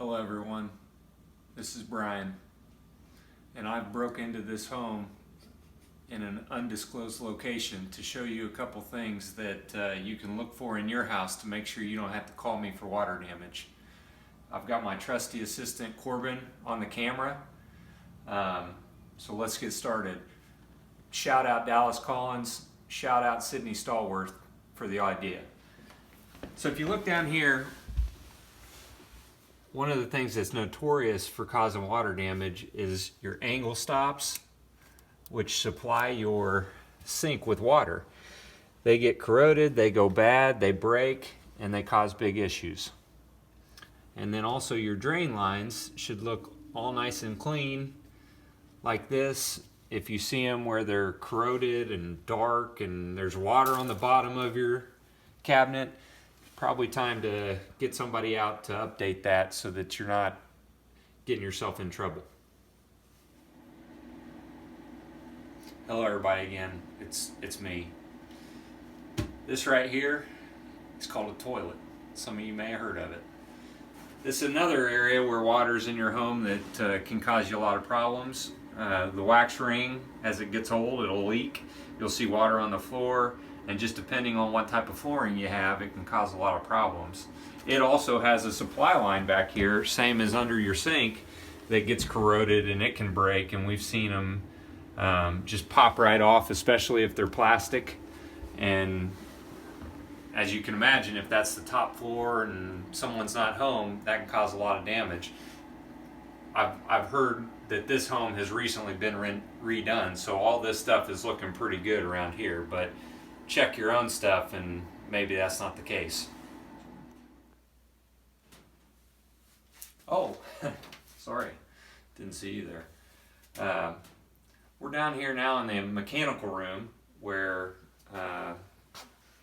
Hello everyone, this is Brian, and I've broke into this home in an undisclosed location to show you a couple things that you can look for in your house to make sure you don't have to call me for water damage. I've got my trusty assistant Corbin on the camera, so let's get started. Shout out Dallas Collins, shout out Sydney Stallworth for the idea. So if you look down here, one of the things that's notorious for causing water damage is your angle stops, which supply your sink with water. They get corroded, they go bad, they break, and they cause big issues. And then also your drain lines should look all nice and clean like this. If you see them where they're corroded and dark and there's water on the bottom of your cabinet, probably time to get somebody out to update that so that you're not getting yourself in trouble. Hello everybody again, it's me. This right here is called a toilet. Some of you may have heard of it. This is another area where water's in your home that can cause you a lot of problems. The wax ring, as it gets old, it'll leak. You'll see water on the floor. And just depending on what type of flooring you have, it can cause a lot of problems. It also has a supply line back here, same as under your sink, that gets corroded and it can break, and we've seen them just pop right off, especially if they're plastic. And as you can imagine, if that's the top floor and someone's not home, that can cause a lot of damage. I've heard that this home has recently been redone, so all this stuff is looking pretty good around here, but check your own stuff and maybe that's not the case. Oh, sorry, didn't see you there. We're down here now in the mechanical room where a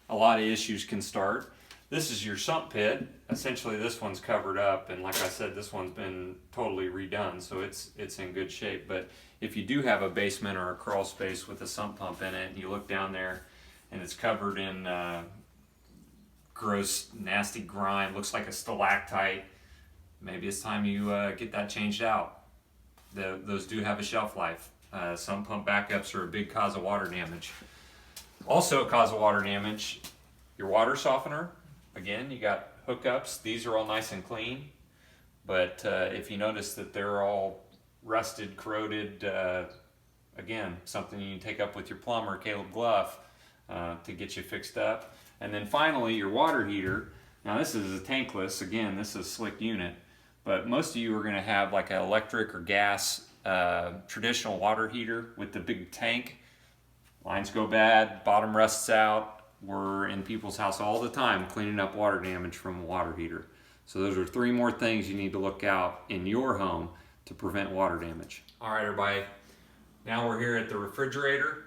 lot of issues can start. This is your sump pit. Essentially this one's covered up, and like I said, this one's been totally redone, so it's in good shape. But if you do have a basement or a crawl space with a sump pump in it and you look down there and it's covered in gross, nasty grime, looks like a stalactite, maybe it's time you get that changed out. Those do have a shelf life. Sump pump backups are a big cause of water damage. Also a cause of water damage, your water softener. Again, you got hookups. These are all nice and clean, but if you notice that they're all rusted, corroded, again, something you can take up with your plumber, Caleb Gluff, to get you fixed up. And then finally, your water heater. Now this is a tankless. Again, this is a slick unit, but most of you are going to have like an electric or gas traditional water heater with the big tank. Lines go bad, bottom rusts out. We're in people's house all the time cleaning up water damage from a water heater. So those are 3 more things you need to look out in your home to prevent water damage. All right, everybody. Now we're here at the refrigerator.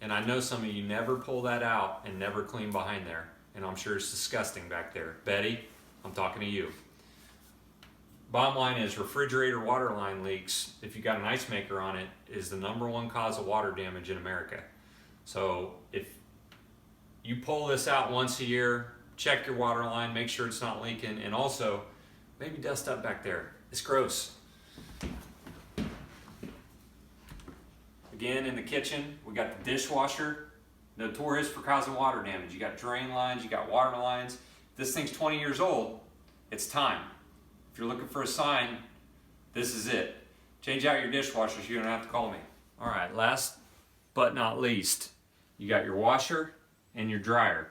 And I know some of you never pull that out and never clean behind there. And I'm sure it's disgusting back there. Betty, I'm talking to you. Bottom line is refrigerator water line leaks, if you got an ice maker on it, is the #1 cause of water damage in America. So if you pull this out once a year, check your water line, make sure it's not leaking, and also maybe dust up back there. It's gross. Again, in the kitchen, we got the dishwasher, notorious for causing water damage. You got drain lines, you got water lines. This thing's 20 years old, it's time. If you're looking for a sign, this is it. Change out your dishwasher so you don't have to call me. All right, last but not least, you got your washer and your dryer.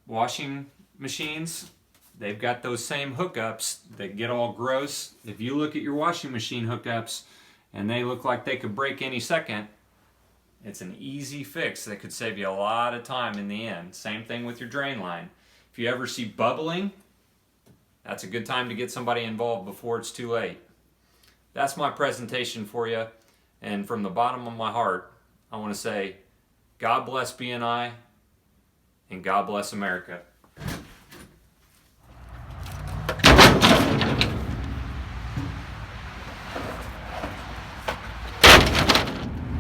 Washing machines, they've got those same hookups that get all gross. If you look at your washing machine hookups, and they look like they could break any second, it's an easy fix that could save you a lot of time in the end. Same thing with your drain line. If you ever see bubbling, that's a good time to get somebody involved before it's too late. That's my presentation for you, and from the bottom of my heart, I want to say, God bless BNI, and God bless America.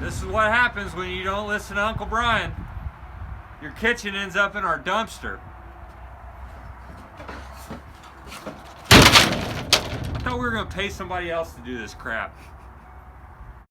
This is what happens when you don't listen to Uncle Brian. Your kitchen ends up in our dumpster. thought we were gonna pay somebody else to do this crap.